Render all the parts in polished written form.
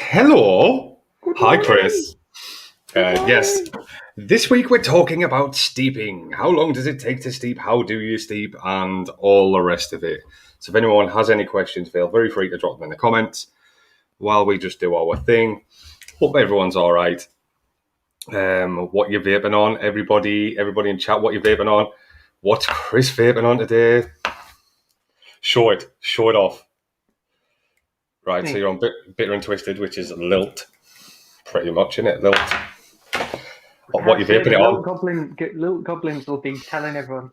Hello. Good Hi, morning. Chris. Good Yes, morning. this week we're talking about steeping. How long does it take to steep? How do you steep? And all the rest of it. So, if anyone has any questions, feel very free to drop them in the comments while we just do our thing. Hope everyone's all right. What you vaping on? Everybody in chat, what you vaping on? What's Chris vaping on today? Show it off. Right, so you're on Bitter and Twisted, which is Lilt, pretty much, isn't it? Lilt. What you vaping it on? Little goblins will be telling everyone,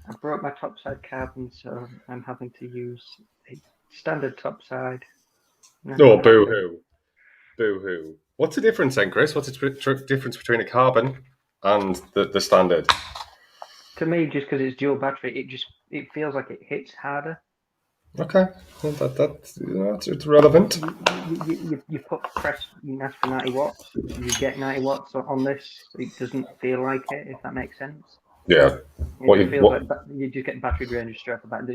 I broke my topside carbon, so I'm having to use a standard topside. Oh, boo-hoo. Boo-hoo. What's the difference then, Chris? What's the difference between a carbon and the standard? To me, just because it's dual battery, it feels like it hits harder. Okay, well, that's relevant. You ask for 90 watts, you get 90 watts on this. It doesn't feel like it, if that makes sense. Yeah. It feels like you just get battery drain straight off the back.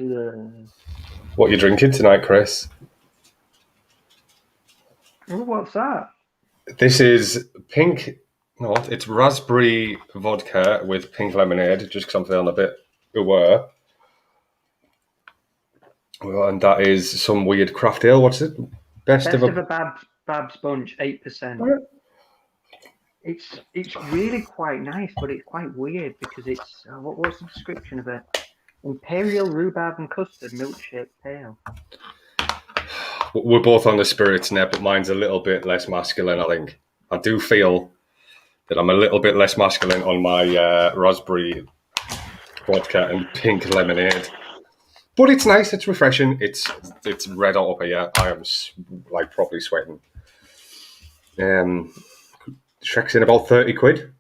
What are you drinking tonight, Chris? Oh, what's that? This is pink. No, it's raspberry vodka with pink lemonade, just because I'm feeling a bit aware. And that is some weird craft ale. What's it? Best of a Babs Bunch, 8%. It's really quite nice, but it's quite weird because it's what's the description of it? Imperial rhubarb and custard milkshake pale. We're both on the spirits net, but mine's a little bit less masculine, I think. I do feel that I'm a little bit less masculine on my raspberry vodka and pink lemonade. But it's nice, it's refreshing, it's red hot up here. I am like properly sweating. Shrek's in about 30 quid.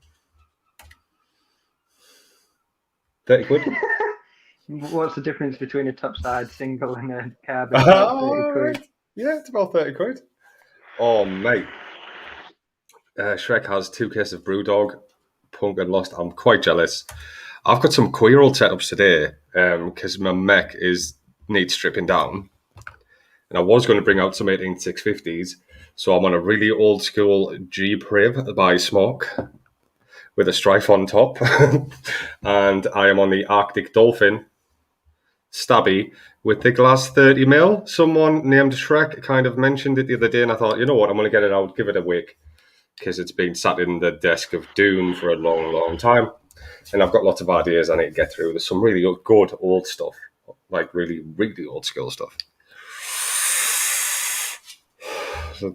30 quid? What's the difference between a topside single and a carbon? About 30 quid. Yeah, it's about 30 quid. Oh, mate. Shrek has 2 cases of Brewdog, Punk and Lost. I'm quite jealous. I've got some queer-old setups today because my mech needs stripping down. And I was going to bring out some 18650s. So I'm on a really old-school G-Priv by Smoke with a strife on top. And I am on the Arctic Dolphin Stabby with the glass 30mm. Someone named Shrek kind of mentioned it the other day, and I thought, you know what, I'm going to get it out, give it a wick, because it's been sat in the desk of doom for a long, long time. And I've got lots of ideas I need to get through. There's some really good old stuff, like really, really old school stuff. So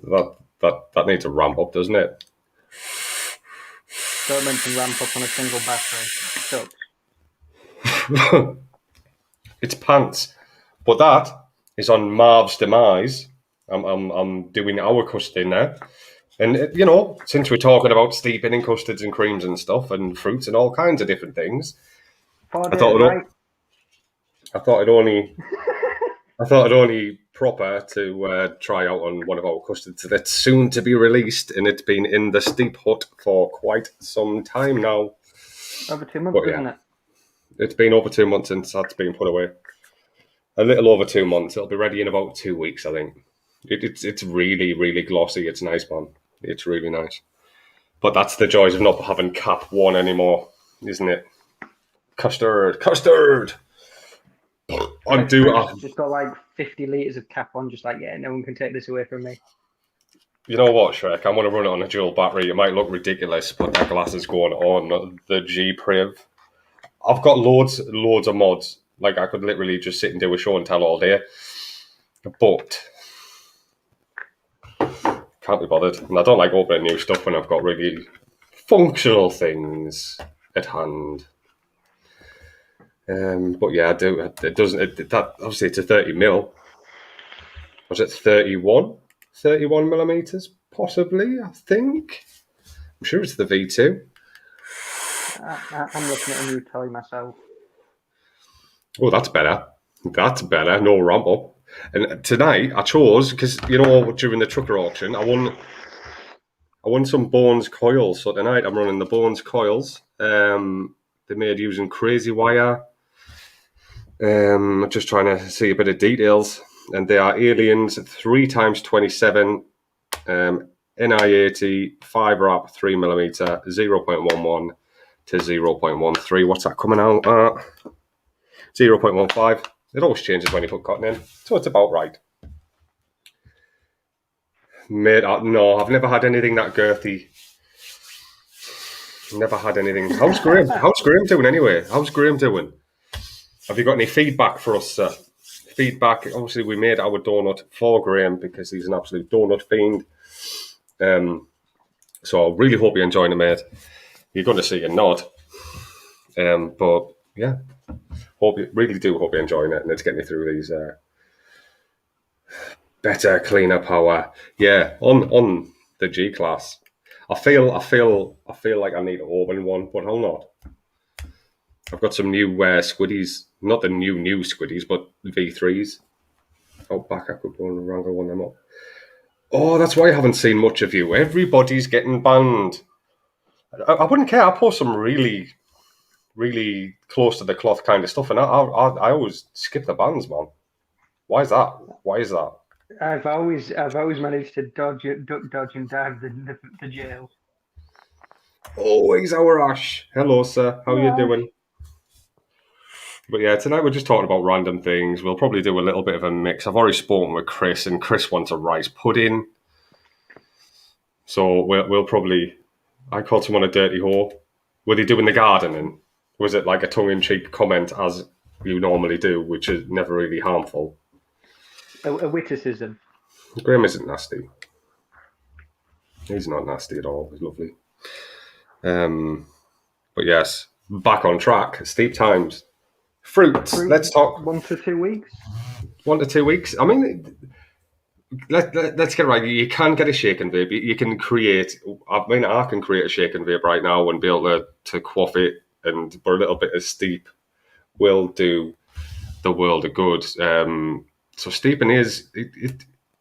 that needs a ramp up, doesn't it? Don't mention ramp up on a single battery. It's pants. But that is on Marv's demise. I'm doing our custard now. And, you know, since we're talking about steeping in custards and creams and stuff and fruits and all kinds of different things, I thought it only proper to try out on one of our custards that's soon to be released, and it's been in the steep hut for quite some time now. Over 2 months, isn't it? It's been over 2 months since that's been put away. A little over 2 months. It'll be ready in about 2 weeks, I think. It's really, really glossy. It's nice, man. It's really nice. But that's the joys of not having cap 1 anymore, isn't it? Custard! Just got like 50 litres of cap on, just like, yeah, no one can take this away from me. You know what, Shrek? I want to run it on a dual battery. It might look ridiculous, but that glass is going on the G-Priv. I've got loads of mods. Like, I could literally just sit and do a show and tell all day. But can't be bothered. And I don't like opening new stuff when I've got really functional things at hand. But yeah, I do. It doesn't. That obviously it's a 30mm. Was it 31 millimeters? Possibly. I think. I'm sure it's the V2. I'm looking at a new toy myself. Oh, that's better. No ramp up. And tonight I chose, because you know during the trucker auction I won some Bones coils. So tonight I'm running the Bones coils. They're made using crazy wire. Just trying to see a bit of details, and they are Aliens 3x27 NI80, 5 wrap, 3mm, 0.11 to 0.13. What's that coming out at? 0.15. It always changes when you put cotton in, so it's about right. Mate, no, I've never had anything that girthy. Never had anything. How's Graham? How's Graham doing anyway? How's Graham doing? Have you got any feedback for us, sir? Feedback. Obviously, we made our donut for Graham because he's an absolute donut fiend. So I really hope you're enjoying it, mate. You're going to see you're not. But yeah, really do hope you're enjoying it, and it's getting you through these better, cleaner power. Yeah, on the G class. I feel like I need to open one, but I'll not. I've got some new squiddies, not the new squiddies, but V3s. Oh, back I could go and wrangle one of them up. Oh, that's why I haven't seen much of you. Everybody's getting banned. I wouldn't care. I post some really, really close to the cloth kind of stuff, and I always skip the bans, man. Why is that? I've always managed to duck, dodge, and dive the jail. Always our Ash. Hello, sir. How you doing? But yeah, tonight we're just talking about random things. We'll probably do a little bit of a mix. I've already spoken with Chris, and Chris wants a rice pudding. So we'll probably... I called someone a dirty whore. Were they doing the gardening? Was it like a tongue-in-cheek comment, as you normally do, which is never really harmful? A witticism. Graham isn't nasty. He's not nasty at all. He's lovely. But yes, back on track. Steep times. Fruits. Let's talk. 1 to 2 weeks. 1 to 2 weeks. I mean, let's get right. You can get a shake and vape. You can create. I mean, I can create a shake and vape right now and be able to quaff it, but a little bit of steep will do the world of good. So steeping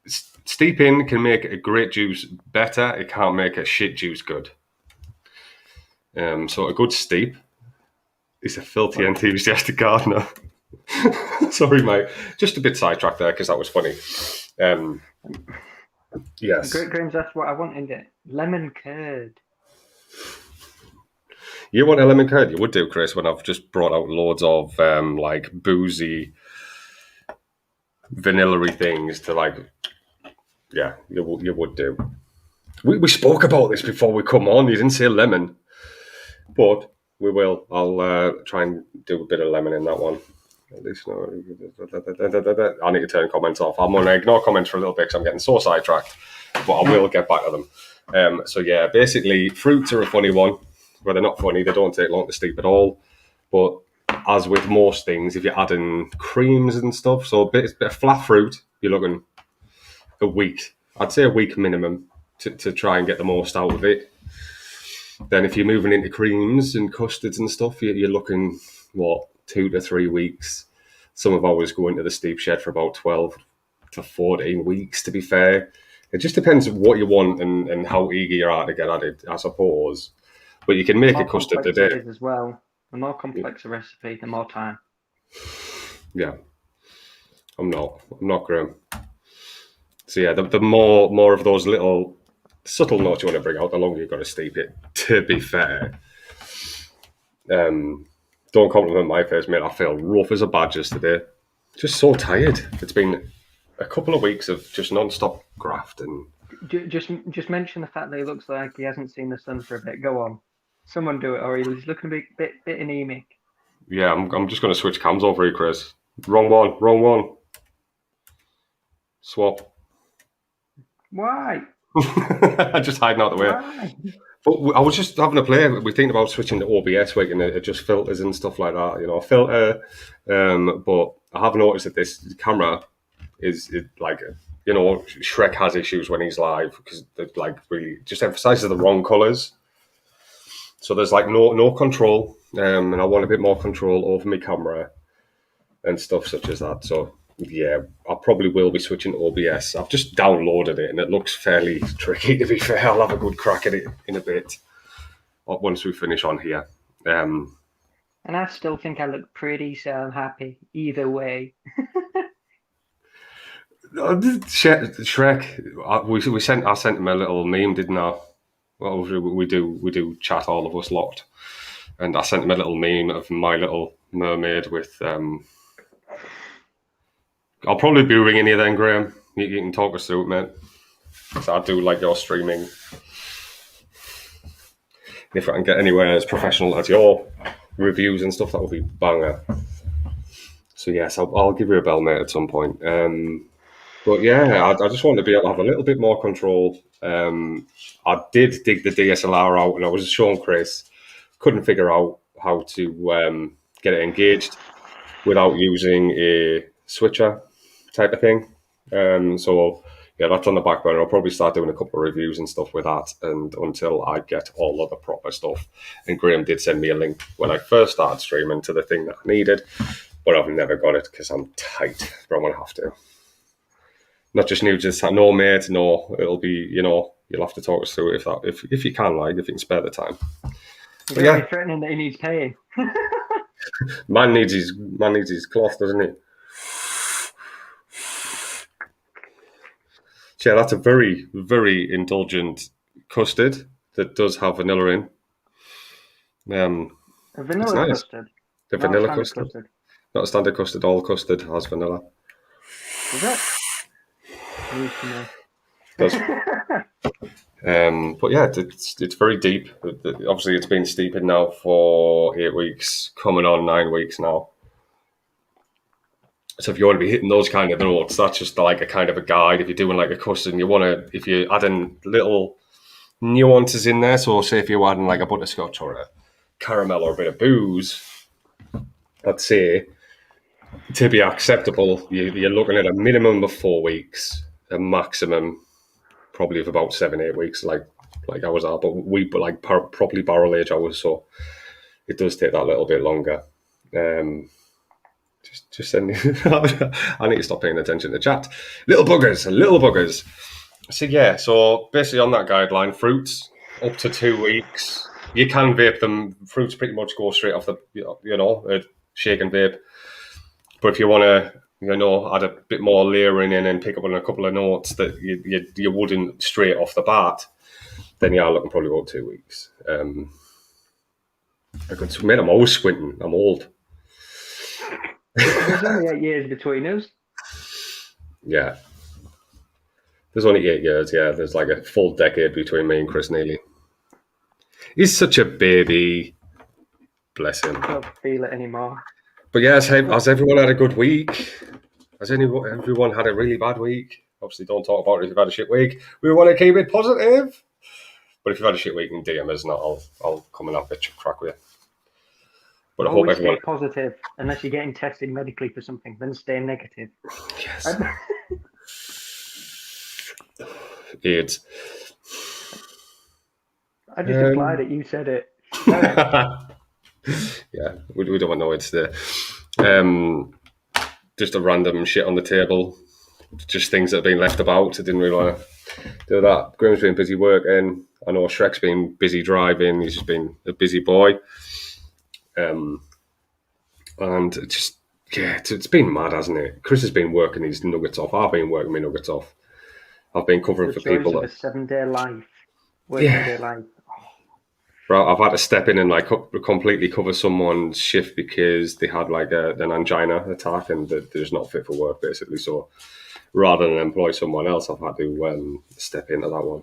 steeping can make a great juice better. It can't make a shit juice good. So a good steep is a filthy enthusiastic gardener. Sorry, mate. Just a bit sidetracked there because that was funny. Yes. Graham's asked what I want in it. Lemon curd. You want a lemon curd? You would do, Chris, when I've just brought out loads of like boozy, vanilla-y things to like... Yeah, you would do. We spoke about this before we come on. You didn't say lemon. But we will. I'll try and do a bit of lemon in that one. At least no. I need to turn comments off. I'm going to ignore comments for a little bit because I'm getting so sidetracked. But I will get back to them. So yeah, basically, fruits are a funny one. Well, they're not funny. They don't take long to steep at all. But as with most things, if you're adding creams and stuff, so a bit of flat fruit, you're looking a week. I'd say a week minimum to try and get the most out of it. Then if you're moving into creams and custards and stuff, you're looking, 2 to 3 weeks. Some of ours go into the steep shed for about 12 to 14 weeks, to be fair. It just depends what you want and how eager you are to get at it, I suppose. But you can make a custard today. As well. The more complex a recipe, the more time. Yeah. I'm not Graham. So yeah, the more of those little subtle notes you want to bring out, the longer you've got to steep it, to be fair. Don't compliment my face, mate. I feel rough as a badgers today. Just so tired. It's been a couple of weeks of just non-stop graft. And just mention the fact that he looks like he hasn't seen the sun for a bit. Go on. Someone do it, or he's looking a bit anemic. Yeah, I'm just going to switch cams over here, Chris. Wrong one. Swap. Why? Just hiding out the way. Why? But I was just having a play. We're thinking about switching to OBS, and it just filters and stuff like that. Filter. But I have noticed that this camera is like, Shrek has issues when he's live because it like really just emphasizes the wrong colors. So there's like no control, and I want a bit more control over my camera and stuff such as that. So yeah, I probably will be switching to OBS. I've just downloaded it and it looks fairly tricky, to be fair. I'll have a good crack at it in a bit once we finish on here. And I still think I look pretty, so I'm happy either way. Shrek. I sent him a little meme, didn't I? Well, we do chat, all of us lot, and I sent him a little meme of My Little Mermaid with. I'll probably be ringing you then, Graham. You can talk us through it, mate. So I do like your streaming. If I can get anywhere as professional as your reviews and stuff, that would be banger. So yes, I'll give you a bell, mate, at some point. But yeah, I just want to be able to have a little bit more control. I did dig the DSLR out, and I was showing Chris. Couldn't figure out how to get it engaged without using a switcher type of thing. So yeah, that's on the back burner. I'll probably start doing a couple of reviews and stuff with that, and until I get all of the proper stuff. And Graham did send me a link when I first started streaming to the thing that I needed, but I've never got it because I'm tight. But I'm gonna have to. Not just new, just no, mate. No, it'll be, you'll have to talk us through it if you can, if you can spare the time. But yeah, threatening that he needs paying. Man needs his cloth, doesn't he? So yeah, that's a very, very indulgent custard that does have vanilla in. A vanilla custard? The vanilla custard. Not a standard custard. All custard has vanilla. Is it? News to know. But yeah, it's very deep. Obviously, it's been steeping now for 8 weeks, coming on 9 weeks now. So if you want to be hitting those kind of notes, that's just like a kind of a guide. If you're doing like a custard, and if you're adding little nuances in there, so say if you're adding like a butterscotch or a caramel or a bit of booze, I'd say to be acceptable, you're looking at a minimum of 4 weeks, a maximum probably of about 7-8 weeks, like ours are. But we like properly barrel age ours, so it does take that little bit longer. Just send me. I need to stop paying attention to chat. Little buggers. So yeah, so basically on that guideline, fruits up to 2 weeks. You can vape them. Fruits pretty much go straight off the, shake and vape. But if you want to, add a bit more layering in and pick up on a couple of notes that you wouldn't straight off the bat, then yeah, I'm looking probably about 2 weeks. I'm always squinting. I'm old. There's only 8 years between us. Yeah. There's only 8 years, yeah. There's like a full decade between me and Chris Neely. He's such a baby. Bless him. I don't feel it anymore. But yeah, has everyone had a good week? Has everyone had a really bad week? Obviously, don't talk about it if you've had a shit week. We want to keep it positive. But if you've had a shit week and DM us, I'll come and have a crack with you. But always I hope everyone... stay positive, unless you're getting tested medically for something, then stay negative. Yes. AIDS. I just implied it. You said it. Yeah, we don't know it's there. Just a random shit on the table. Just things that have been left about. I didn't really want to do that. Graham's been busy working. I know Shrek's been busy driving. He's just been a busy boy. And it's been mad, hasn't it? Chris has been working his nuggets off. I've been working my nuggets off. I've been covering for people. It's a 7-day life. Day life. Right, I've had to step in and like completely cover someone's shift because they had like an angina attack and they're just not fit for work, basically. So rather than employ someone else, I've had to step into that one.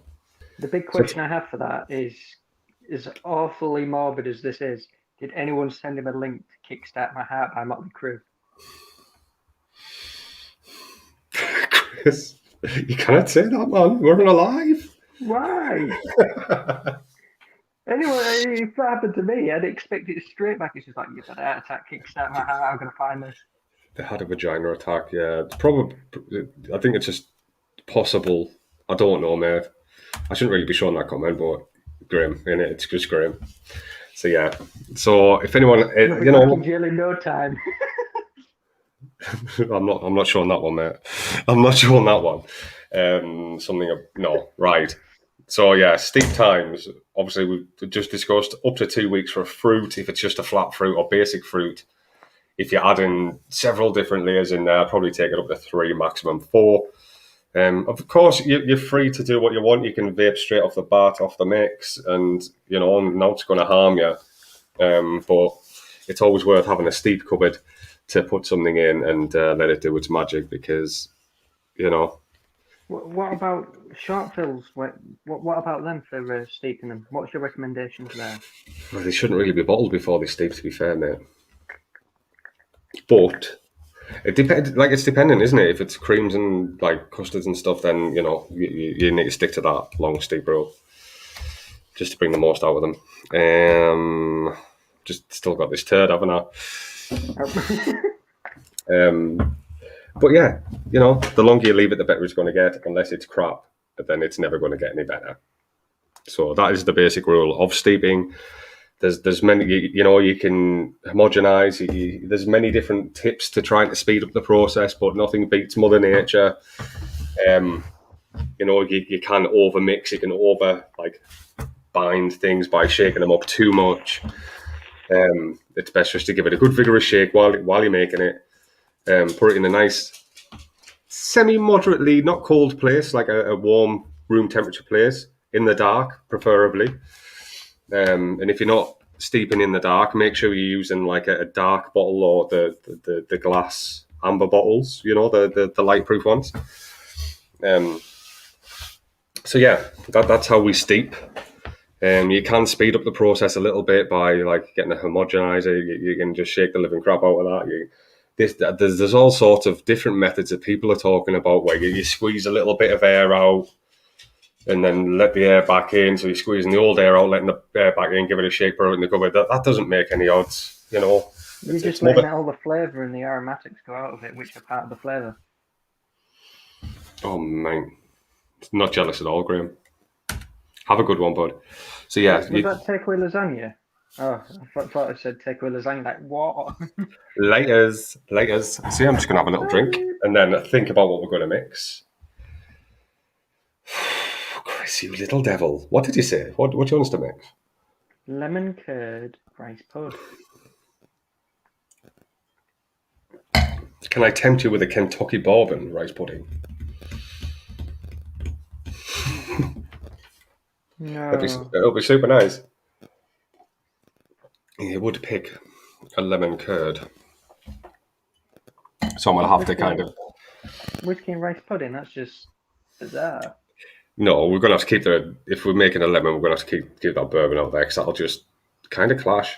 The big question I have for that is, as awfully morbid as this is, did anyone send him a link to Kickstart My Heart by Motley Crue? Chris, you cannot say that, man. We're alive. Why? Anyway, if that happened to me, I'd expect it straight back. It's just like, you've had a heart attack, Kickstart My Heart, I'm going to find this. They had a vagina attack, yeah. It's probably, I think it's just possible. I don't know, mate. I shouldn't really be showing that comment, but Graham, innit? It's just Graham. So yeah. So if anyone, in jail in no time. I'm not showing that one, mate. I'm not showing that one. Right. So yeah, steep times. Obviously, we've just discussed up to 2 weeks for a fruit. If it's just a flat fruit or basic fruit, if you're adding several different layers in there, I'd probably take it up to 3, maximum 4. Of course, you're free to do what you want. You can vape straight off the bat, off the mix, and not it's going to harm you. But it's always worth having a steep cupboard to put something in and let it do its magic, because What about short fills? What about them for steeping them? What's your recommendations there? well, they shouldn't really be bottled before they steep, to be fair, mate. But it depends. Like, it's dependent, isn't it? If it's creams and like custards and stuff, then you need to stick to that long steep rule just to bring the most out of them. Just still got this turd, haven't I? But yeah, the longer you leave it, the better it's going to get. Unless it's crap, but then it's never going to get any better. So that is the basic rule of steeping. There's many, you can homogenize. There's many different tips to trying to speed up the process, but nothing beats Mother Nature. You can over mix. You can over bind things by shaking them up too much. It's best just to give it a good vigorous shake while you're making it. Put it in a nice, semi-moderately not cold place, like a warm room temperature place, in the dark, preferably. And if you're not steeping in the dark, make sure you're using like a dark bottle or the glass amber bottles, the lightproof ones. So yeah, that's how we steep. You can speed up the process a little bit by getting a homogenizer. You can just shake the living crap out of that. There's all sorts of different methods that people are talking about where you squeeze a little bit of air out and then let the air back in. So you're squeezing the old air out, letting the air back in, give it a shake, put it in the cupboard. That doesn't make any odds, You're just letting all the flavour and the aromatics go out of it, which are part of the flavour. Oh, man. Not jealous at all, Graham. Have a good one, bud. So yeah. Was that takeaway lasagna? Oh, I thought I said takeaway lasagna. Like, what? Laters. See, I'm just going to have a little drink and then think about what we're going to mix. Chris, you little devil. What did you say? What do you want us to mix? Lemon curd rice pud. Can I tempt you with a Kentucky bourbon rice pudding? No. It'll be super nice. You would pick a lemon curd. So I'm going to have to kind of... Whiskey and rice pudding, that's just bizarre. No, we're going to have to keep if we're making a lemon, we're going to have to keep that bourbon out there, because that'll just kind of clash.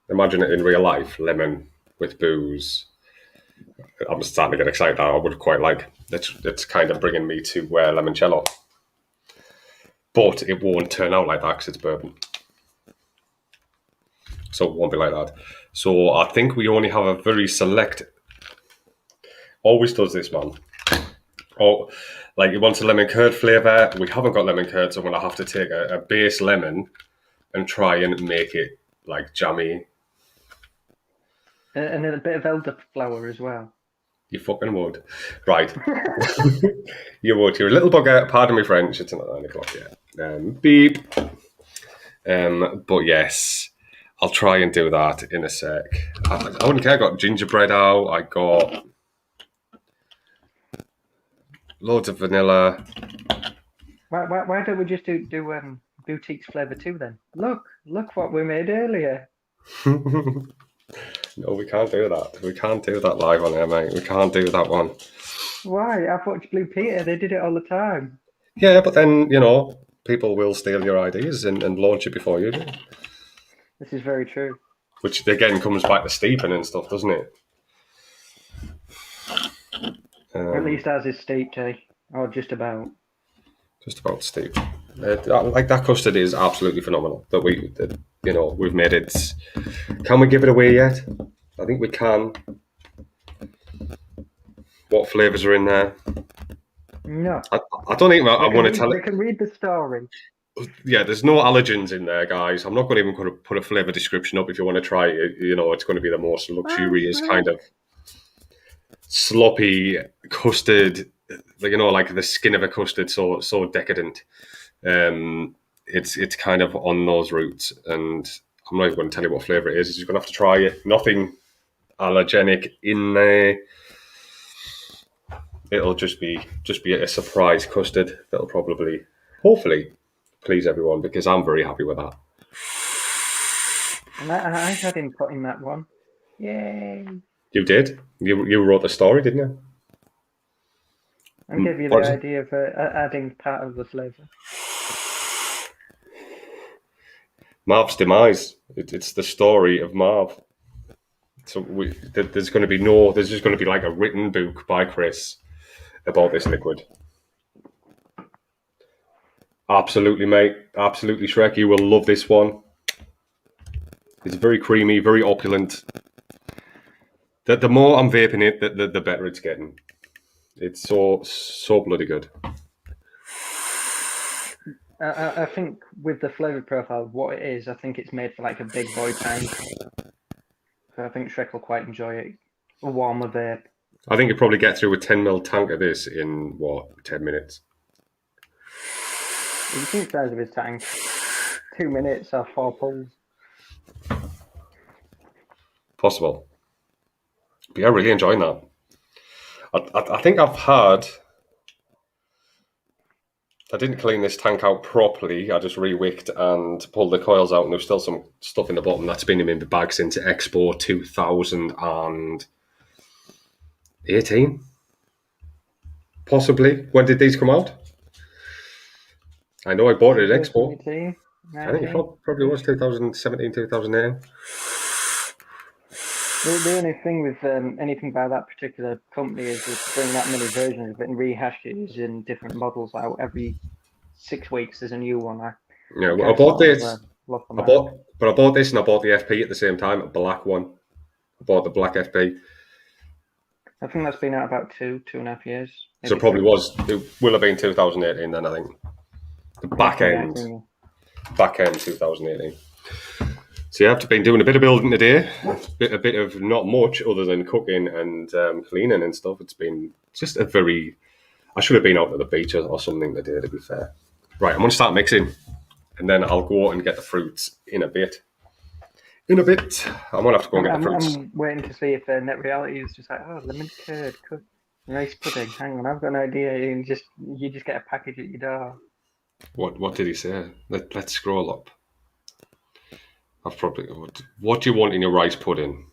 Imagine it in real life, lemon with booze. I'm starting to get excited now. I would quite like... It's kind of bringing me to limoncello. But it won't turn out like that because it's bourbon. So it won't be like that. So I think we only have a very select... Always does this, man. Oh, it wants a lemon curd flavour. We haven't got lemon curd, so I'm going to have to take a base lemon and try and make it jammy. And a bit of elderflower as well. You fucking would. Right. You would. You're a little bugger. Pardon me French. It's not 9 o'clock yet. Beep. But yes, I'll try and do that in a sec. I wouldn't care. I got gingerbread out. I got loads of vanilla. Why don't we just do boutiques flavour too then? Look what we made earlier. No, we can't do that. We can't do that live on air, mate. We can't do that one. Why? I've watched Blue Peter. They did it all the time. Yeah, but then, people will steal your ideas and launch it before you do. This is very true. Which, again, comes back to steeping and stuff, doesn't it? At least ours is steeped, eh? Or just about. Just about steep. That custard is absolutely phenomenal. That we've made it. Can we give it away yet? I think we can. What flavours are in there? No. I don't think I want to tell it. They can read the story. Yeah, there's no allergens in there, guys. I'm not going to even put a flavour description up if you want to try it. It's going to be the most luxurious kind of sloppy custard, like the skin of a custard, so decadent. It's kind of on those routes, and I'm not even going to tell you what flavour it is. You're going to have to try it. Nothing allergenic in there. It'll just be a surprise custard that'll probably, hopefully, please everyone, because I'm very happy with that. And I had input in that one. Yay! You did. You wrote the story, didn't you? I gave you the idea of adding part of the flavour. Marv's demise. It's the story of Marv. So there's going to be there's just going to be like a written book by Chris about this liquid. Absolutely, mate. Absolutely, Shrek. You will love this one. It's very creamy, very opulent. The more I'm vaping it, the better it's getting. It's so bloody good. I think with the flavour profile, what it is, I think it's made for like a big boy tank. So I think Shrek will quite enjoy it. A warmer vape. I think you probably get through a 10ml tank of this in, 10 minutes? You can see the size of his tank. 2 minutes or 4 pulls. Possible. But yeah, really enjoying that. I think I didn't clean this tank out properly. I just re-wicked and pulled the coils out, and there's still some stuff in the bottom. That's been in the bag since Expo 2018. Possibly. When did these come out? I know I bought it at Expo. 2018, I think it probably was 2017, 2018. The only thing with anything by that particular company is to bring that many versions of it and rehash it in different models out. Every 6 weeks there's a new one. I bought this. I bought this and I bought the FP at the same time, a black one. I bought the black FP. I think that's been out about 2.5 years. So it probably it will have been 2018 then, I think. The back end 2018. So yeah, I've been doing a bit of building today, a bit of not much other than cooking and cleaning and stuff. It's been just I should have been out at the beach or something today, to be fair. Right, I'm going to start mixing, and then I'll go out and get the fruits in a bit. I'm going to have to go and get the fruits. I'm waiting to see if Net Reality is just like, lemon curd, rice pudding. Hang on, I've got an idea. You just get a package at your door. What did he say? Let's scroll up. What do you want in your rice pudding?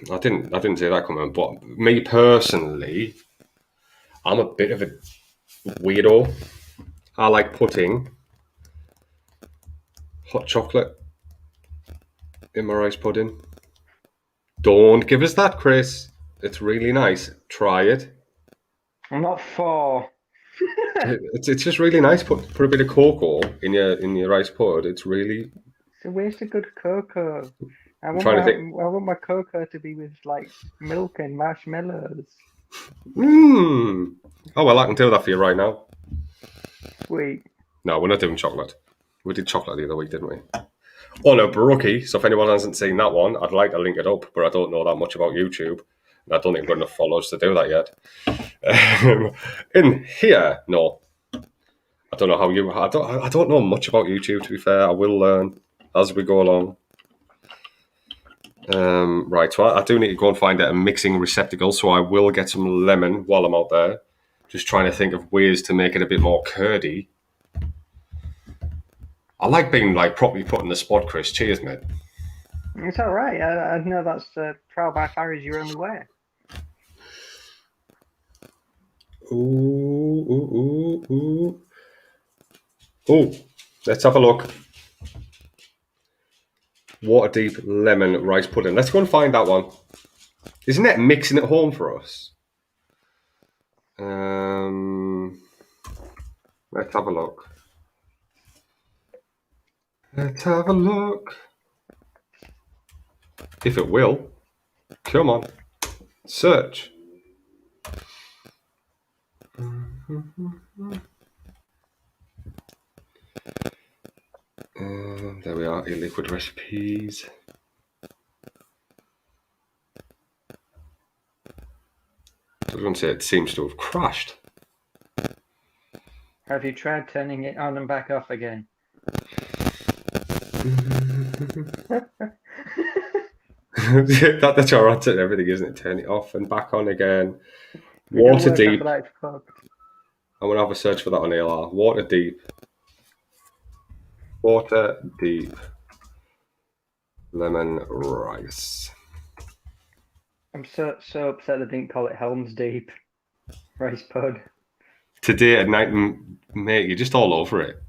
I didn't say that comment, but me personally, I'm a bit of a weirdo. I like putting hot chocolate in my rice pudding. Don't give us that, Chris. It's really nice. Try it. I'm not for. It's just really nice. Put a bit of cocoa in your rice pud. It's really. It's a waste of good cocoa. I want my cocoa to be with like milk and marshmallows. Oh well, I can do that for you right now. Sweet. No, we're not doing chocolate. We did chocolate the other week, didn't we? Oh no, Brookie. So if anyone hasn't seen that one, I'd like to link it up, but I don't know that much about YouTube. And I don't think I've got enough followers to do that yet. In here, no. I don't know how I don't know much about YouTube, to be fair. I will learn as we go along. Right, so I do need to go and find a mixing receptacle, so I will get some lemon while I'm out there. Just trying to think of ways to make it a bit more curdy. I like being like properly put in the spot, Chris. Cheers, mate. It's all right. I know that's trial by fire is your only way. Ooh. Let's have a look. Waterdeep lemon rice pudding. Let's go and find that one. Isn't it mixing at home for us? Let's have a look. If it will. Come on. Search. There we are, ELIQUID recipes. I was going to say it seems to have crashed. Have you tried turning it on and back off again? That's our answer to everything, isn't it? Turn it off and back on again. It don't Water work deep. after that, it's cooked. I'm going to have a search for that on ALR. Water deep. Water deep. Lemon rice. I'm so upset they didn't call it Helm's Deep rice pud. Today at night, mate, you're just all over it.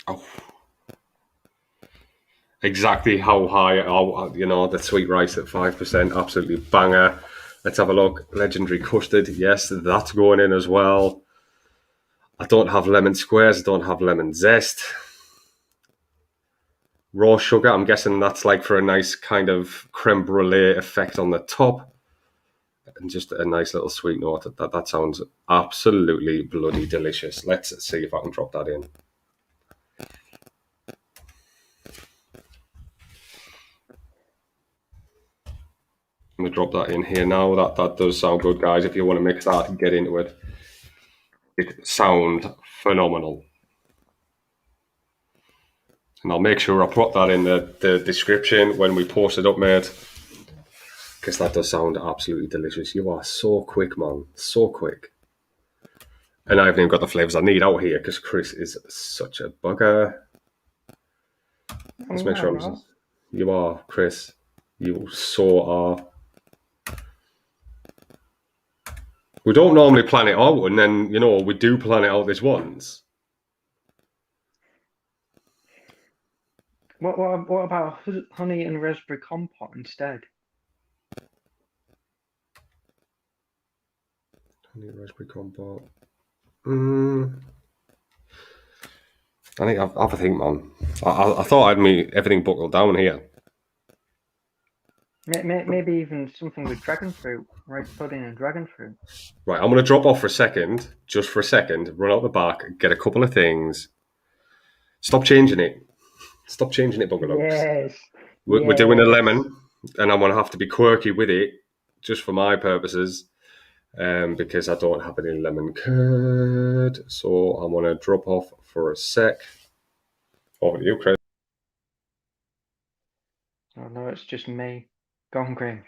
Oh. Exactly how high, the sweet rice at 5%, absolutely banger. Let's have a look. Legendary custard, yes, that's going in as well. I don't have lemon squares, I don't have lemon zest. Raw sugar, I'm guessing that's like for a nice kind of creme brulee effect on the top. And just a nice little sweet note. That sounds absolutely bloody delicious. Let's see if I can drop that in. I'm going to drop that in here now. That does sound good, guys. If you want to mix that, get into it. It sounds phenomenal. And I'll make sure I put that in the description when we post it up, mate. Because that does sound absolutely delicious. You are so quick, man. So quick. And I haven't even got the flavours I need out here because Chris is such a bugger. Let's make sure I'm... You are, Chris. You so are. We don't normally plan it out, and then, we do plan it out this once. What about honey and raspberry compote instead? Honey and raspberry compote. I think I've a think, man. I thought I'd meet everything buckled down here. Maybe even something with dragon fruit, rice pudding and dragon fruit. Right, I'm going to drop off for a second, just for a second, run out the back, get a couple of things. Stop changing it. Stop changing it, Bungalooks. Yes. We're doing a lemon, and I'm going to have to be quirky with it, just for my purposes, because I don't have any lemon curd. So I'm going to drop off for a sec. Over to you, Chris. Oh no, it's just me. Go on, Graham.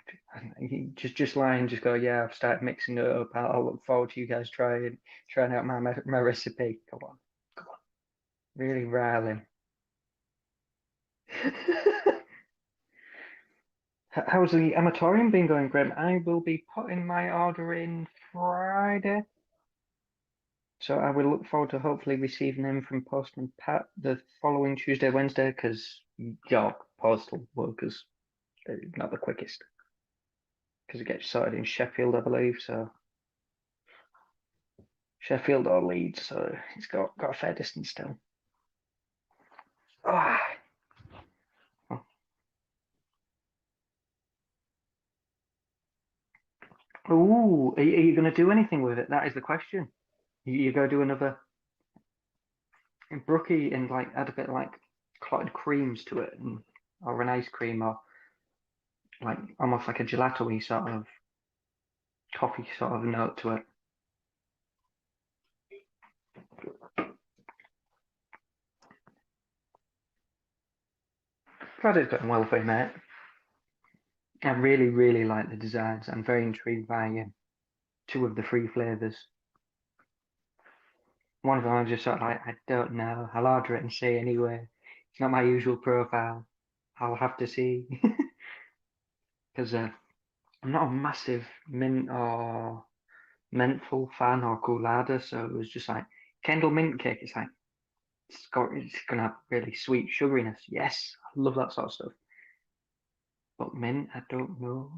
Just lying. Just go. Yeah, I've started mixing it up. I'll look forward to you guys trying out my recipe. Come on. Really riling. How's the amatorium been going, Graham? I will be putting my order in Friday. So I will look forward to hopefully receiving them from Postman Pat the following Tuesday, Wednesday, because your postal workers are not the quickest. Because it gets sorted in Sheffield, I believe. So Sheffield or Leeds, so it's got a fair distance still. Oh. Ooh, are you going to do anything with it? That is the question. You go do another brookie and add a bit of clotted creams to it, or an ice cream, or almost like a gelato-y sort of coffee sort of note to it. Glad it's going well for you, mate. I really, really like the designs. I'm very intrigued by two of the free flavours. One of them I'm just sort of I don't know. I'll order it and see anyway. It's not my usual profile. I'll have to see. Because I'm not a massive mint or menthol fan or coolada, so it was just Kendall mint cake. It's it's gonna have really sweet sugariness. Yes, I love that sort of stuff. But mint, I don't know.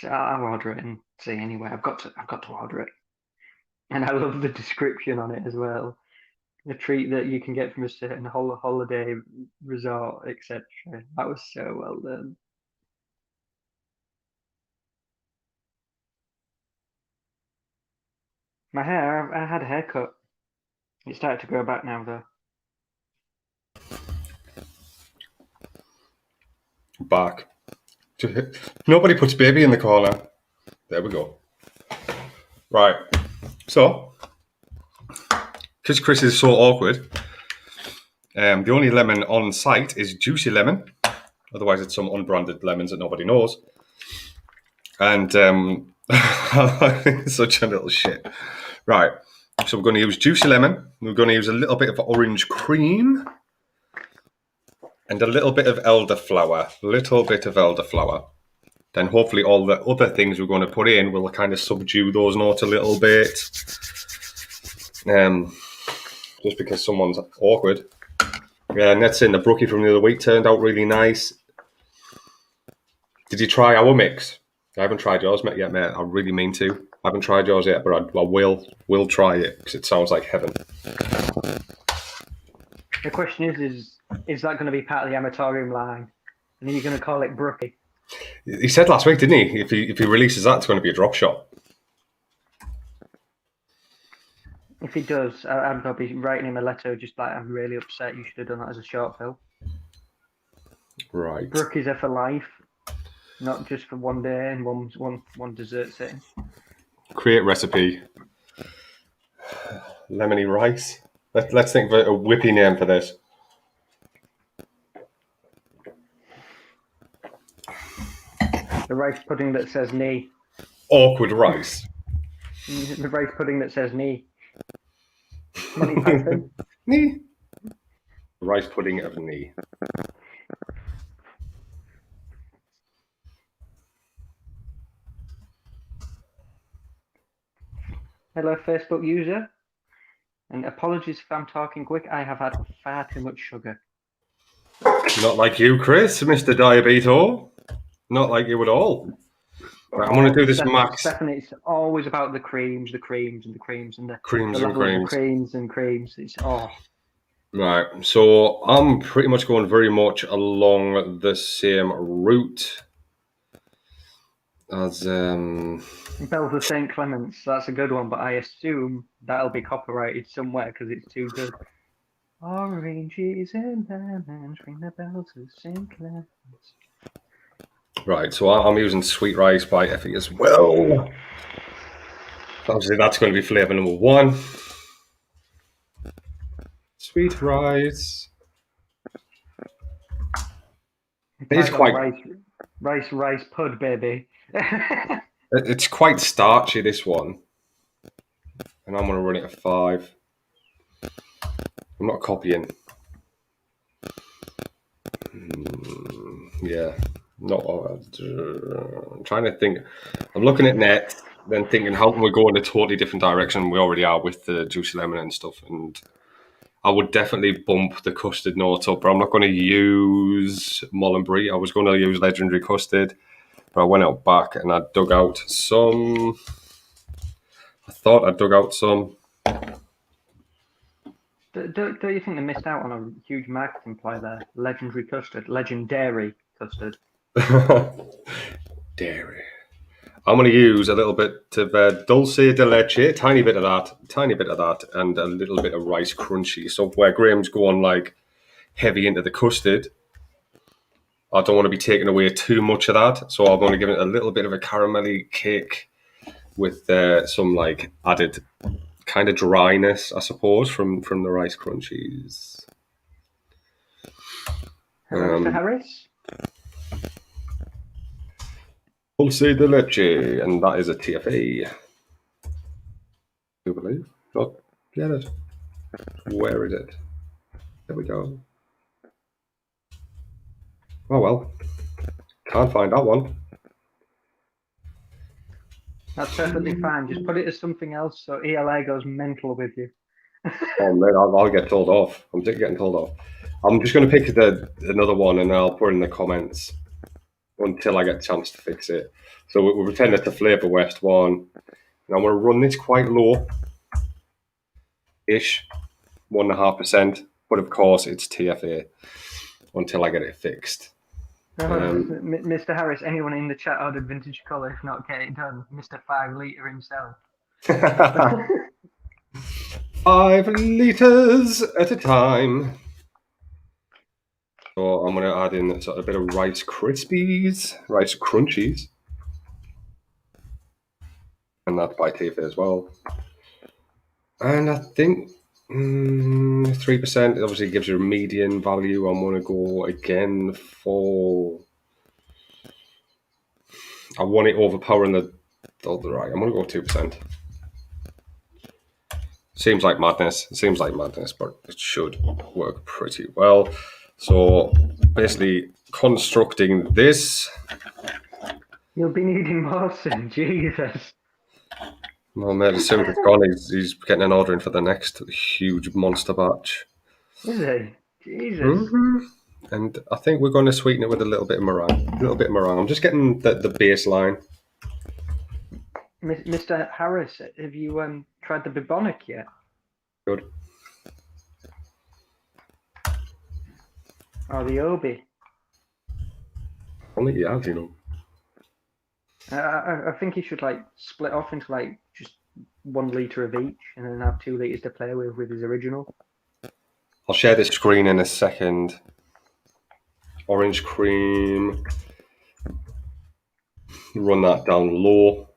I'll order it and see anyway. I've got to order it. And I love the description on it as well. A treat that you can get from a certain holiday resort, etc. That was so well done. My hair, I had a haircut. It started to grow back now, though. Back. Nobody puts baby in the corner. There we go. Right. So, because Chris is so awkward, the only lemon on site is juicy lemon. Otherwise, it's some unbranded lemons that nobody knows. And such a little shit. Right. So we're going to use juicy lemon. We're going to use a little bit of orange cream. And a little bit of elderflower. Then hopefully all the other things we're going to put in will kind of subdue those notes a little bit. Just because someone's awkward. Yeah, and that's in the brookie from the other week. Turned out really nice. Did you try our mix? I haven't tried yours yet, mate. I really mean to. I haven't tried yours yet, but I will try it because it sounds like heaven. The question is that going to be part of the amatorium line? And are you going to call it brookie? He said last week, didn't he? If he releases that, it's going to be a drop shot. If he does, I'm going to be writing him a letter just like, I'm really upset, you should have done that as a short film. Right. Brookies are for life, not just for one day and one dessert sitting. Create recipe. Lemony rice. Let's think of a whippy name for this. The rice pudding that says knee. Awkward rice. The rice pudding that says knee. Monty Python. Knee. Rice pudding of knee. Hello, Facebook user. And apologies if I'm talking quick. I have had far too much sugar. Not like you, Chris, Mr. Diabeto. Not like you at all. Right, I'm going to do this max. Stephanie, it's always about the creams and the creams and creams. and creams. It's Right, so I'm pretty much going very much along the same route as Bells of St. Clements. That's a good one, but I assume that'll be copyrighted somewhere because it's too good. Oranges and lemons, ring the bells of St. Clements. Right, so I'm using sweet rice by Effie as well. Obviously, that's going to be flavour number one. Sweet rice. It's quite rice pud, baby. It's quite starchy, this one, and I'm going to run it at 5. I'm not copying. Yeah, not. I'm trying to think. I'm looking at net, then thinking, how can we go in a totally different direction? We already are with the juicy lemon and stuff, and I would definitely bump the custard notes up, but I'm not going to use Mullenbury. I was going to use Legendary Custard, but I went out back and I dug out some. I thought I dug out some. Don't you think they missed out on a huge marketing play there? Legendary custard. Dairy. I'm going to use a little bit of dulce de leche, tiny bit of that, and a little bit of rice crunchy. So where Graham's going like heavy into the custard, I don't want to be taking away too much of that. So I'm going to give it a little bit of a caramelly kick with some like added kind of dryness, I suppose, from the rice crunchies. Mr. Harris? Dulce de leche, and that is a TFA. I believe. Not get it. Where is it? There we go. Oh well. Can't find that one. That's perfectly fine. Just put it as something else so ELA goes mental with you. Oh man, I'll get told off. I'm getting told off. I'm just going to pick another one and I'll put it in the comments until I get a chance to fix it. So we'll pretend it's the Flavor West one. And I'm going to run this quite low-ish, 1.5%. But of course, it's TFA until I get it fixed. Mr. Harris, anyone in the chat ordered vintage colour? If not, get it done. Mr. 5 litre himself. 5 liters at a time. So I'm going to add in a bit of Rice Krispies, Rice Crunchies. And that's by TFA as well. And I think 3%. It obviously gives you a median value. I'm going to go again for. I want it overpowering the right. I'm going to go 2%. Seems like madness. It seems like madness, but it should work pretty well. So basically, constructing this. You'll be needing more soon, Jesus. Well, mate, as soon as it's gone, he's getting an order in for the next huge monster batch. Is he? Jesus. Mm-hmm. And I think we're going to sweeten it with a little bit of meringue. A little bit of meringue. I'm just getting the baseline. Mr. Harris, have you tried the bubonic yet? Good. Or the Obi? Only he has, you know. I think he should like split off into like just 1 litre of each, and then have 2 litres to play with his original. I'll share this screen in a second. Orange cream. Run that down low.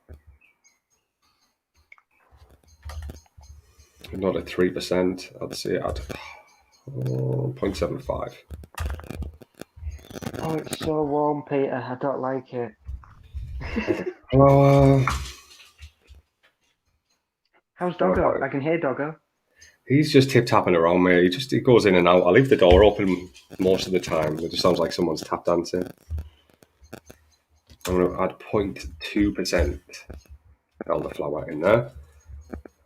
Not at 3%. I'd say at 0.75. Oh, it's so warm, Peter. I don't like it. Well, How's Doggo? I can hear Doggo. he's just tip-tapping around, mate. He goes in and out. I leave the door open most of the time. It just sounds like someone's tap dancing. I'm going to add 0.2% elderflower in there.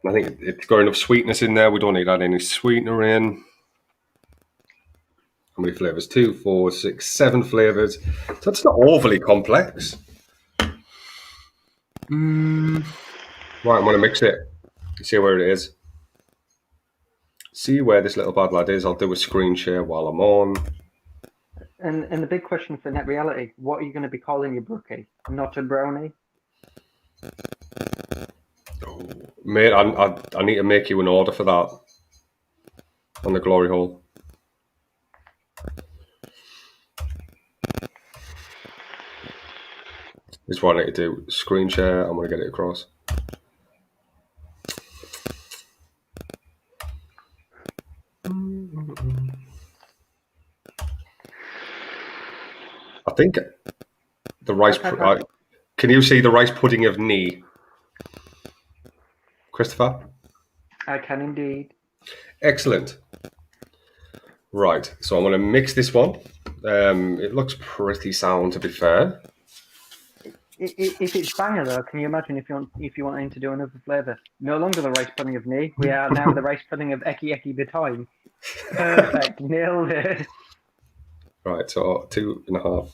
And I think it's got enough sweetness in there. We don't need to add any sweetener in. How many flavours? 2, 4, 6, 7 flavours. So it's not overly complex. Right, I'm going to mix it. See where it is. See where this little bad lad is. I'll do a screen share while I'm on. And the big question for Net Reality, what are you going to be calling your brookie? Not a brownie? Oh, mate, I need to make you an order for that on the glory hole. This is what I need to do. Screen share. I'm going to get it across. I think the rice. Can you see the rice pudding of knee, Christopher? I can indeed. Excellent. Right, so I'm going to mix this one. It looks pretty sound, to be fair. If it's banger though, can you imagine if you want him to do another flavour? No longer the rice pudding of knee. We are now the rice pudding of Eki Eki Betoin. Perfect, nailed it. Right, so 2.5.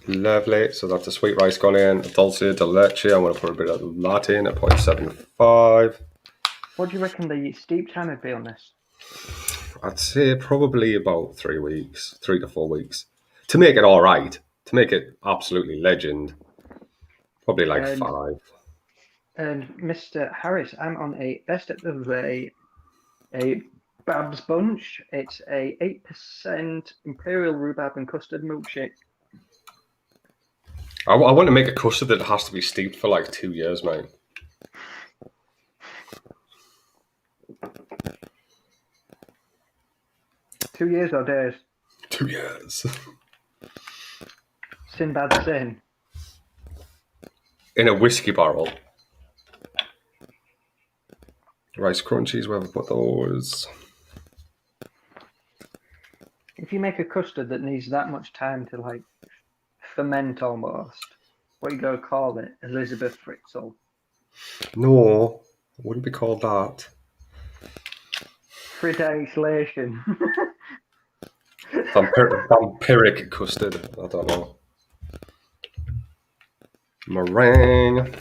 Lovely. So that's the sweet rice gone in. Dulce de leche. I'm going to put a bit of that in at 0.75. What do you reckon the steep time would be on this? I'd say probably about 3 weeks, 3 to 4 weeks. To make it all right, to make it absolutely legend, probably like 5. And Mr. Harris, I'm on a best of a Babs Bunch. It's a 8% Imperial Rhubarb and Custard milkshake. I want to make a custard that has to be steeped for like 2 years, mate. Two years or days? 2 years. Sinbad Sin. In a whiskey barrel. Rice crunchies, where have I put those? If you make a custard that needs that much time to like ferment almost, what you gonna call it? Elizabeth Fritzl? No, it wouldn't be called that. Fridation. Vampiric custard. I don't know. Meringue.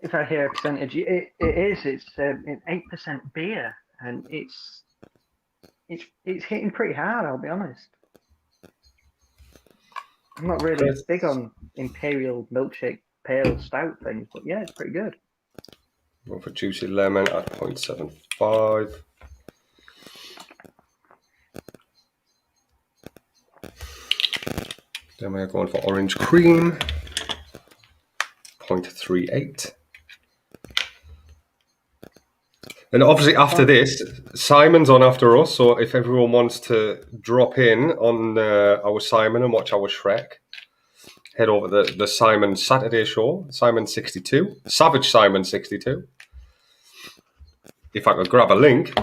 If I hear a percentage, it is. It's 8% beer, and it's hitting pretty hard. I'll be honest. I'm not really big on Imperial milkshake pale stout things, but yeah, it's pretty good. Go for juicy lemon at 0.75. Then we're going for orange cream. 0.38. And obviously after this, Simon's on after us. So if everyone wants to drop in on our Simon and watch our Shrek, head over the Simon Saturday show, Simon 62, Savage Simon 62. If I could grab a link.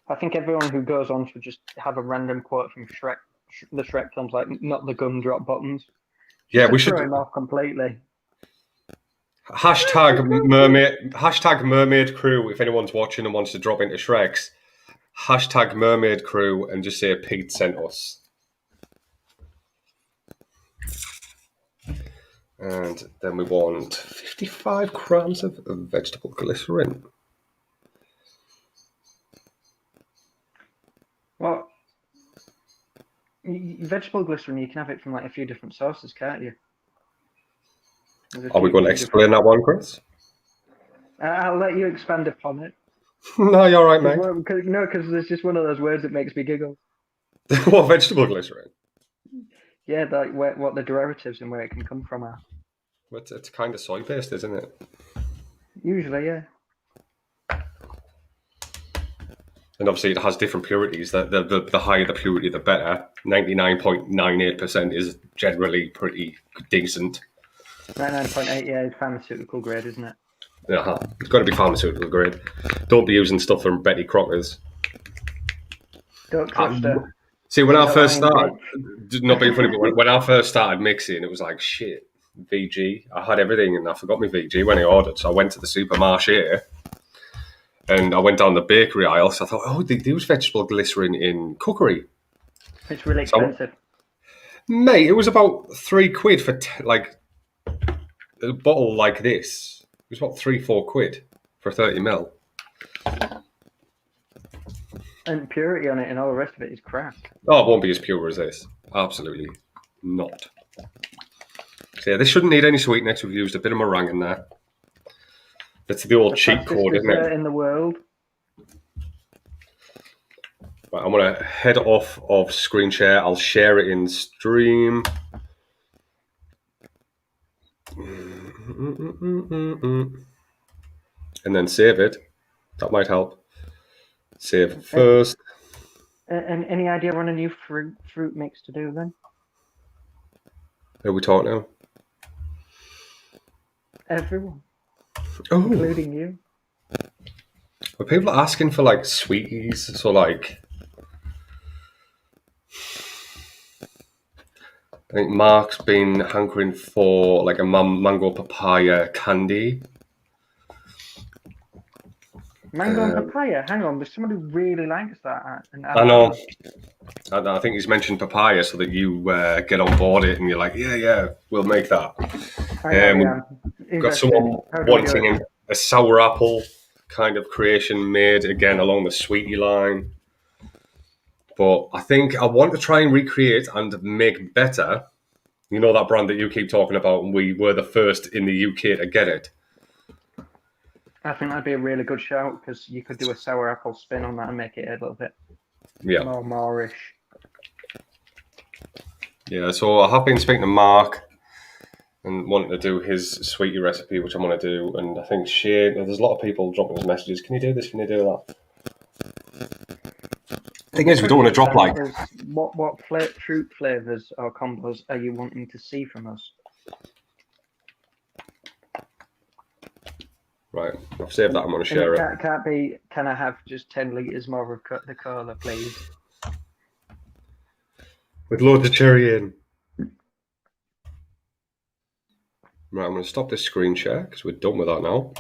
I think everyone who goes on should just have a random quote from Shrek, the Shrek films, like not the gumdrop buttons. Yeah, we throw should him off completely. Hashtag mermaid crew. If anyone's watching and wants to drop into Shrek's, hashtag mermaid crew and just say Pete sent us. And then we want 55 grams of vegetable glycerin. Well, vegetable glycerin, you can have it from like a few different sources, can't you? Are we going to explain that one, Chris? I'll let you expand upon it. No, you're right, mate. No, because there's just one of those words that makes me giggle. What, vegetable glycerin? Yeah, like what the derivatives and where it can come from are. It's kind of soy-based, isn't it? Usually, yeah. And obviously it has different purities. The higher the purity, the better. 99.98% is generally pretty decent. 99.8, yeah, is pharmaceutical grade, isn't it? Uh-huh. It's got to be pharmaceutical grade. Don't be using stuff from Betty Crocker's. Don't trust her. See, when I first started, not being funny, but when I first started mixing, it was like, shit, VG. I had everything and I forgot my VG when I ordered. So I went to the supermarché and I went down the bakery aisle. So I thought, oh, they use vegetable glycerin in cookery. It's really expensive. Mate, it was about £3 for like a bottle like this. It was about £3-4 for 30ml. And purity on it and all the rest of it is crap. Oh, it won't be as pure as this. Absolutely not. So yeah, this shouldn't need any sweetness. We've used a bit of meringue in there. That's the old cheat code, isn't it? In the world. Right, I'm going to head off of screen share. I'll share it in stream. And then save it. That might help. Save first. And any idea on a new fruit mix to do then? Who are we talking now? Everyone. Oh. Including you. But people are asking for like sweeties, so like I think Mark's been hankering for like a mango papaya candy. Mango and papaya? Hang on, there's someone who really likes that. I know. I think he's mentioned papaya so that you get on board it and you're like, yeah, we'll make that. We've got someone wanting a sour apple kind of creation made again along the sweetie line. But I think I want to try and recreate and make better. You know that brand that you keep talking about, and we were the first in the UK to get it. I think that'd be a really good shout because you could do a sour apple spin on that and make it a little bit more Moorish. Yeah, so I have been speaking to Mark and wanting to do his sweetie recipe, which I want to do. And I think Shane, there's a lot of people dropping us messages. Can you do this? Can you do that? The thing is, we don't want to drop like... What fruit flavours or combos are you wanting to see from us? Right, I've saved that. I'm going to share it. Can't be. Can I have just 10 litres more of the cola, please? With loads of cherry in. Right, I'm going to stop this screen share because we're done with that now.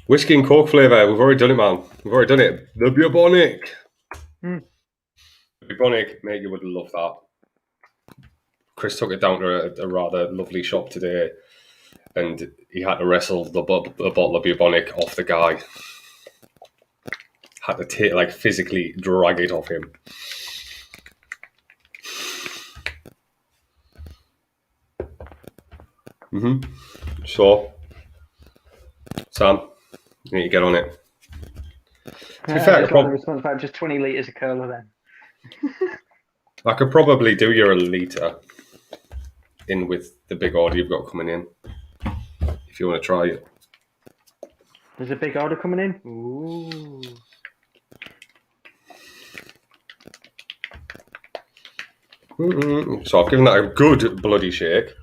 Whiskey and Coke flavour. We've already done it, man. We've already done it. The Bubonic. The Bubonic, mate, you would love that. Chris took it down to a rather lovely shop today. And he had to wrestle the bottle of Bubonic off the guy. Had to physically drag it off him. So, Sam, you need to get on it. To be fair, I just want to respond about just 20 litres of cola then. I could probably do your liter in with the big order you've got coming in, if you want to try it. There's a big order coming in. Ooh. So I've given that a good bloody shake.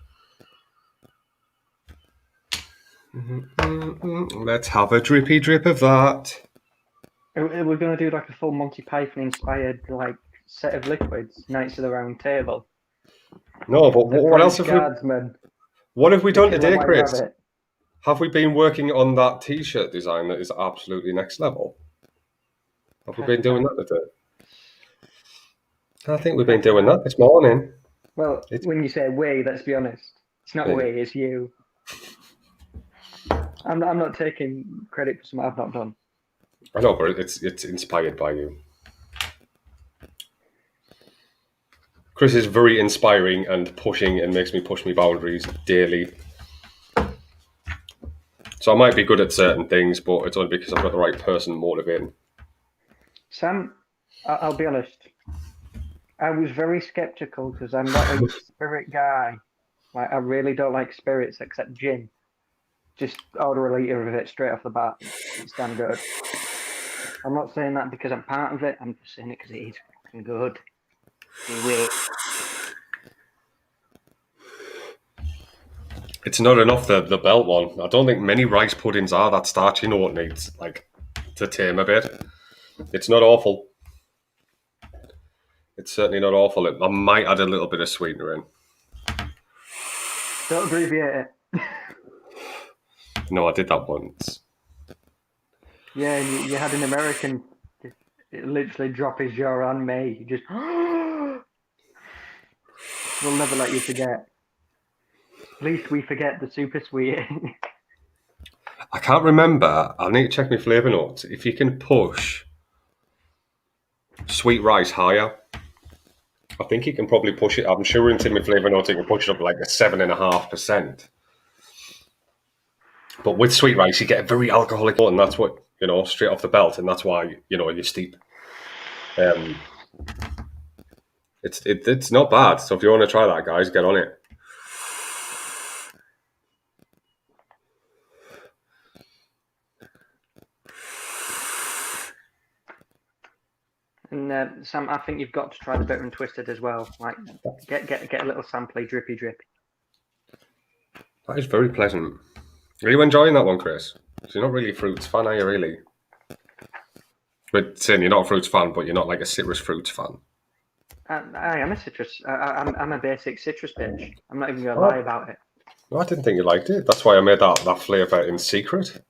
Let's have a drippy drip of that. We're going to do like a full Monty Python inspired like set of liquids, Knights of the Round Table. No, but The what else French have we? Guardsmen. What have we The done Killer today, White Chris? Rabbit. Have we been working on that T-shirt design that is absolutely next level? Have we been doing that today? I think we've been doing that this morning. Well, when you say we, let's be honest, it's not we, it's you. I'm not taking credit for something I've not done. I know, but it's inspired by you. Chris is very inspiring and pushing and makes me push my boundaries daily. So I might be good at certain things, but it's only because I've got the right person motivating. Sam, I'll be honest. I was very skeptical because I'm not a spirit guy. Like, I really don't like spirits except gin. Just order a litre of it straight off the bat. It's damn good. I'm not saying that because I'm part of it. I'm just saying it because it is fucking good. It's not enough, the belt one. I don't think many rice puddings are that starchy. You know what needs to tame a bit. It's not awful. It's certainly not awful. I might add a little bit of sweetener in. Don't abbreviate it. No, I did that once. Yeah, and you had an American literally drop his jaw on me. You just, we'll never let you forget. At least we forget the super sweet. I can't remember. I'll need to check my flavour notes. If you can push sweet rice higher, I think you can probably push it. I'm sure into my flavour notes you can push it up like a 7.5%. But with sweet rice, you get a very alcoholic, and that's what, straight off the belt, and that's why, you're steep. It's not bad. So if you want to try that, guys, get on it. And Sam, I think you've got to try the bitter and twisted as well. Like, get a little sampley, drippy drip. That is very pleasant. Are you enjoying that one, Chris? You're not really a fruits fan, are you, really? But saying you're not a fruits fan, but you're not like a citrus fruits fan. I am a citrus. I'm a basic citrus bitch. I'm not even going to lie about it. No, I didn't think you liked it. That's why I made that flavour in secret.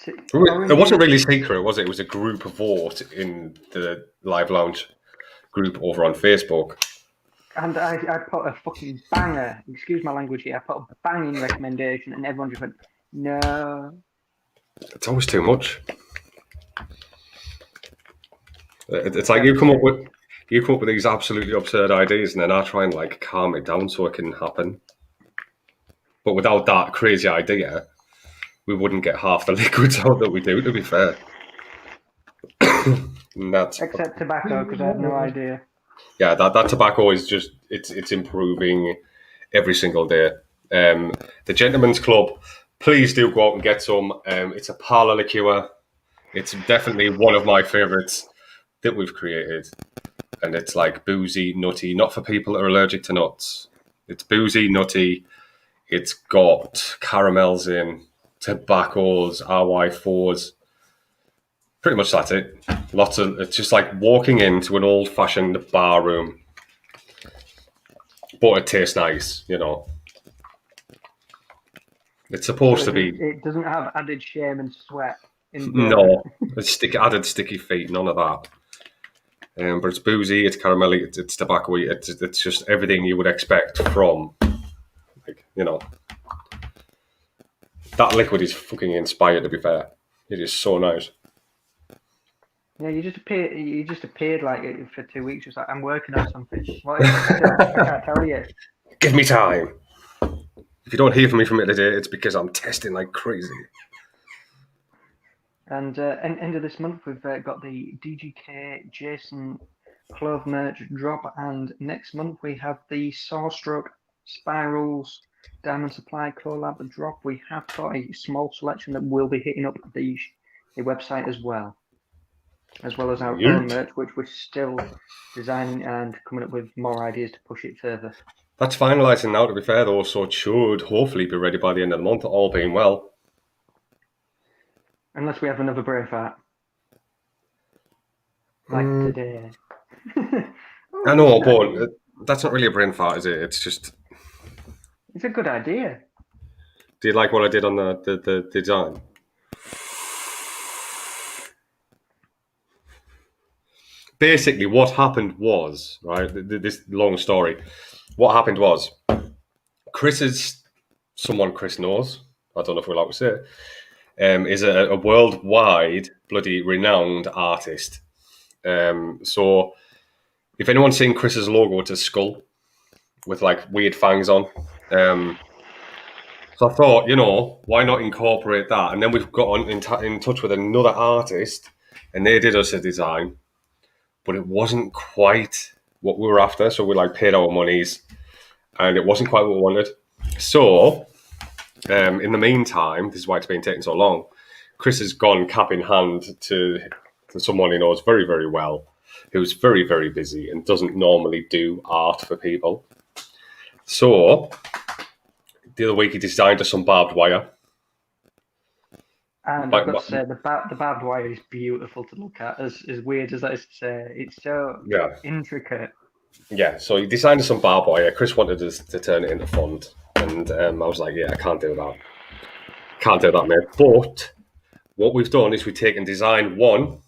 It wasn't really secret, was it? It was a group vote in the live lounge group over on Facebook. And I put a fucking banger, excuse my language here, I put a banging recommendation and everyone just went, no. It's always too much. It's like you come up with these absolutely absurd ideas and then I try and calm it down so it can happen. But without that crazy idea, we wouldn't get half the liquids out that we do, to be fair. Except tobacco, because I have no idea. Yeah, that tobacco is just, it's improving every single day. The Gentleman's Club, please do go out and get some. It's a parlour liqueur. It's definitely one of my favourites that we've created. And it's like boozy, nutty, not for people that are allergic to nuts. It's boozy, nutty. It's got caramels in, tobaccos, RY4s. Pretty much that's it. It's just like walking into an old-fashioned bar room. But it tastes nice, It's supposed to be. It doesn't have added shame and sweat. No, added sticky feet, none of that. But it's boozy, it's caramelly, it's tobacco-y, it's just everything you would expect from, that liquid is fucking inspired, to be fair. It is so nice. Yeah, you just appeared like for 2 weeks. Just like, I'm working on something. What is it? I can't tell you. Give me time. If you don't hear from me from it today, it's because I'm testing like crazy. And end of this month, we've got the DGK Jason Clove merch drop, and next month we have the Sawstruck Spirals Diamond Supply collab drop. We have got a small selection that will be hitting up the website as well as our own merch, which we're still designing and coming up with more ideas to push it further. That's finalising now, to be fair, though, so it should hopefully be ready by the end of the month, all being well. Unless we have another Braveheart. Like today. I know, but that's not really a brain fart, is it? It's just... It's a good idea. Do you like what I did on the design? Basically, what happened was, right, this long story, what happened was, Chris is someone Chris knows, I don't know if we're allowed to say it, is a worldwide bloody renowned artist. So if anyone's seen Chris's logo, it's a skull with like weird fangs on. So I thought, why not incorporate that? And then we've got in touch with another artist, and they did us a design, but it wasn't quite what we were after. So we paid our monies, and it wasn't quite what we wanted. So in the meantime, this is why it's been taking so long, Chris has gone cap in hand to someone he knows very, very well, who's very, very busy and doesn't normally do art for people. So the other week he designed us some barbed wire. And I've got to say, the barbed wire is beautiful to look at, as weird as that is to say. It's so intricate. Yeah, so he designed us some barbed wire. Chris wanted us to turn it into font. And I was like, yeah, I can't do that. Can't do that, mate. But what we've done is we've taken design 1.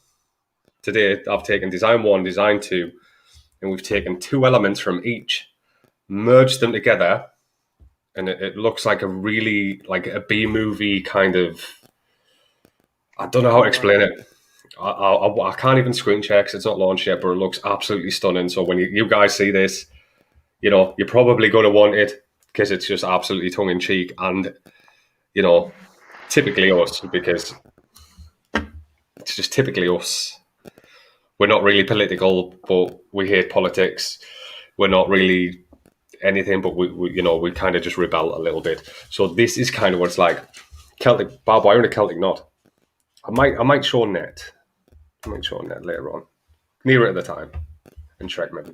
Today, I've taken design 1, design 2, and we've taken 2 elements from each, merged them together, and it looks like a really, like a B-movie kind of... I don't know how to explain it. I can't even screen check because it's not launched yet, but it looks absolutely stunning. So when you guys see this, you're probably going to want it because it's just absolutely tongue-in-cheek and, typically us, because it's just typically us. We're not really political, but we hate politics. We're not really anything, but we kind of just rebel a little bit. So this is kind of what it's like. Celtic barbed wire and a Celtic knot. I might show net. I might show net later on, nearer at the time, and Shrek maybe.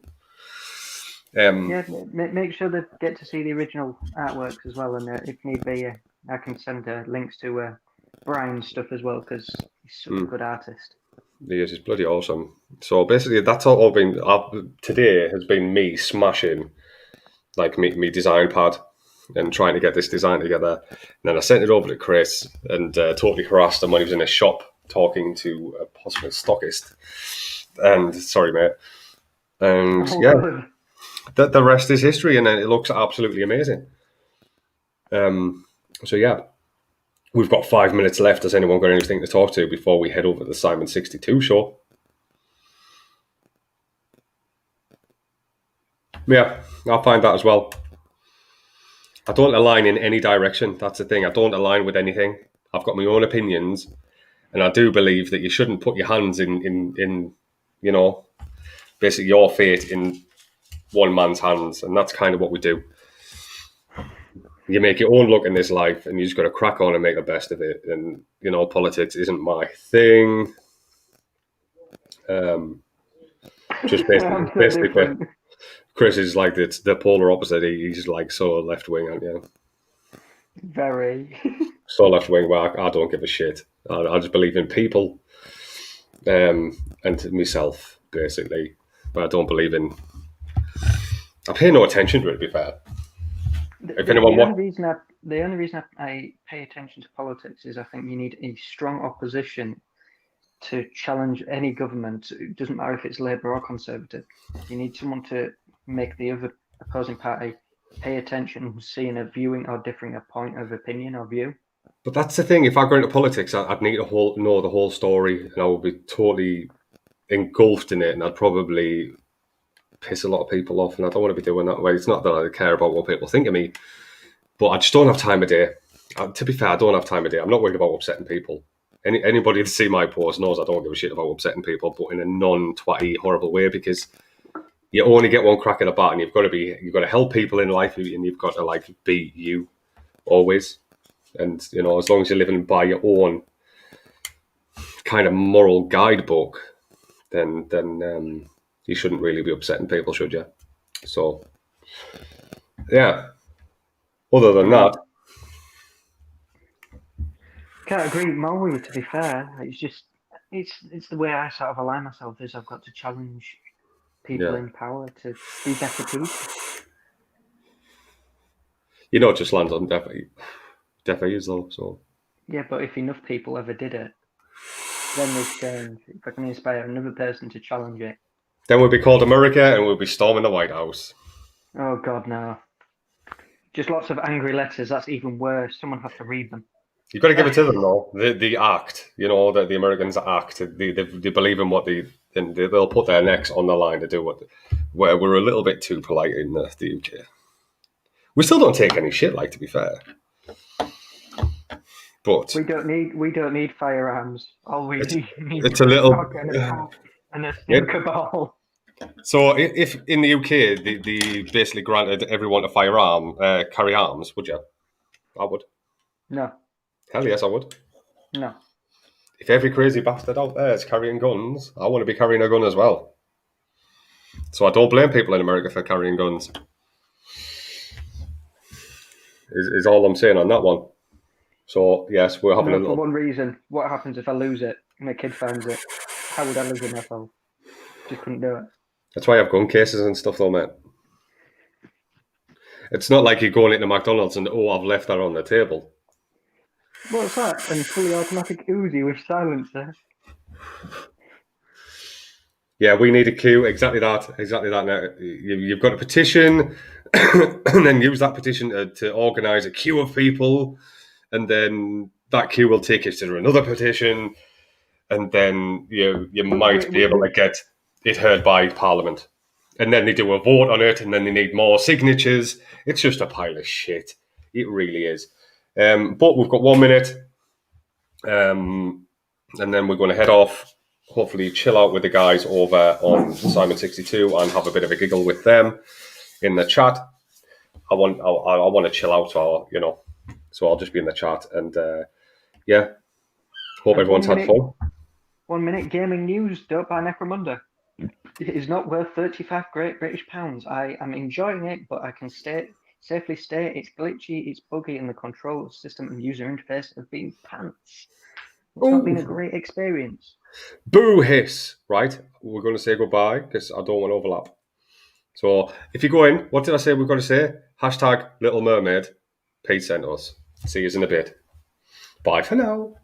Make sure they get to see the original artworks as well, and if need be, I can send links to Brian's stuff as well because he's such a good artist. He is. He's bloody awesome. So basically, that's all been today has been me smashing me design pad and trying to get this design together. And then I sent it over to Chris and totally harassed him when he was in a shop talking to a possible stockist. And sorry, mate. And the rest is history, and it looks absolutely amazing. So yeah, we've got 5 minutes left. Has anyone got anything to talk to before we head over to the Simon 62 show? Yeah, I'll find that as well. I don't align in any direction. That's the thing. I don't align with anything. I've got my own opinions, and I do believe that you shouldn't put your hands in basically your fate in one man's hands, and that's kind of what we do. You make your own luck in this life, and you just got to crack on and make the best of it. And politics isn't my thing. Just basically. Chris is like the polar opposite. He's like so left wing, aren't you? Very. So left wing. Well, I don't give a shit. I just believe in people, and myself basically. But I don't believe in. I pay no attention to it. To be fair, the only reason I pay attention to politics is I think you need a strong opposition to challenge any government. It doesn't matter if it's Labour or Conservative. You need someone to make the other opposing party pay attention, seeing a viewing or differing a point of opinion or view. But that's the thing. If I go into politics, I'd need to know the whole story, and I would be totally engulfed in it, and I'd probably piss a lot of people off, and I don't want to be doing that way. It's not that I care about what people think of me, but I just don't have time of day. To be fair, I don't have time of day. I'm not worried about upsetting people. Anybody that see my post knows I don't give a shit about upsetting people, but in a non-twatty, horrible way, because you only get one crack at the bat, and you've got to help people in life, and you've got to like be you always. And you know, as long as you're living by your own kind of moral guidebook, then you shouldn't really be upsetting people, should you? So, yeah. Other than that, Can't agree more with you, to be fair. It's just, it's the way I sort of align myself is I've got to challenge people yeah, in power to be better people. you know, it just lands on deaf ears though. So Yeah, but if enough people ever did it, then there's change. If I can inspire another person to challenge it. then we'll be called America, and we'll be storming the White House. Oh God, no. Just lots of angry letters. That's even worse. Someone has to read them. You've got to give it to them though. The act, you know, that the Americans act. They believe in what they'll put their necks on the line to do what. Where we're a little bit too polite in the UK. We still don't take any shit, like, to be fair. But we don't need firearms. All we need it's a little and a snooker ball. So if in the UK they basically granted everyone a firearm, carry arms, would you? I would. No. Hell yes, I would. No. If every crazy bastard out there is carrying guns, I want to be carrying a gun as well. So I don't blame people in America for carrying guns. Is all I'm saying on that one. So yes, we're having a little. For one reason. What happens if I lose it and a kid finds it? How would I lose it myself? Just couldn't do it. That's why I have gun cases and stuff, though, mate. It's not like you're going into McDonald's and I've left that on the table. What's that? And fully automatic Uzi with silencer. Yeah, we need a queue. Exactly that. Now, you've got a petition, and then use that petition to organise a queue of people, and then that queue will take you to another petition, and then you might be able to get it heard by Parliament. And then they do a vote on it, and then they need more signatures. It's just a pile of shit. It really is. But we've got 1 minute, and then we're going to head off. Hopefully chill out with the guys over on Simon62 and have a bit of a giggle with them in the chat. I want to chill out, or so I'll just be in the chat, and yeah, hope everyone's had fun. 1 minute gaming news. Don't buy Necromunda. It is not worth 35 Great British pounds. I am enjoying it, but I can safely state it's glitchy, it's buggy, and the control system and user interface have been pants. It's not been a great experience. Boo hiss, right? We're going to say goodbye because I don't want to overlap. So if you go in, what did I say we've got to say? Hashtag Little Mermaid. Pete sent us. See you in a bit. Bye for now.